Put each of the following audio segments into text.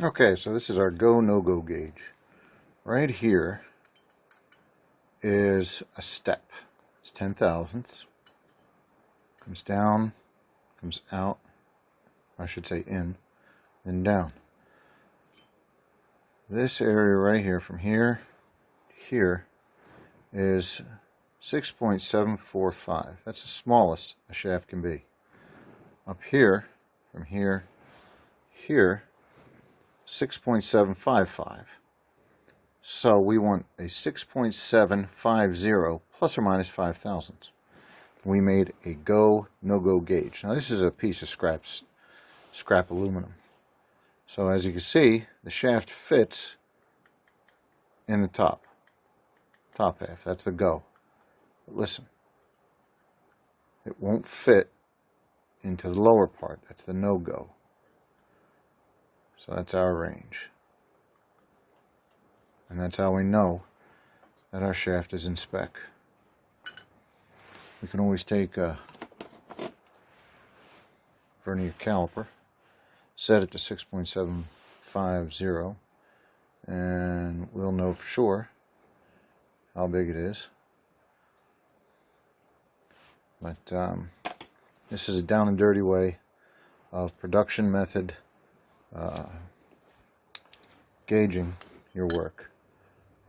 Okay, so this is our go-no-go gauge. Right here is a step. It's 10 thousandths. Comes down, comes out, I should say in, then down. This area right here, from here to here, is 6.745. That's the smallest a shaft can be. Up here, from here, here, 6.755. So we want a 6.750 plus or minus 5 thousandths. We made a go-no-go gauge. Now this is a piece of scrap aluminum. So as you can see, the shaft fits in the top half. That's the go. But listen, it won't fit into the lower part. That's the no-go. So that's our range. And that's how we know that our shaft is in spec. We can always take a vernier caliper, set it to 6.750, and we'll know for sure how big it is. But this is a down and dirty way of production method gauging your work.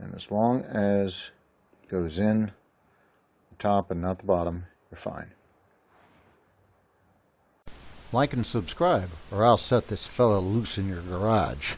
And as long as it goes in the top and not the bottom, you're fine. Like and subscribe, or I'll set this fella loose in your garage.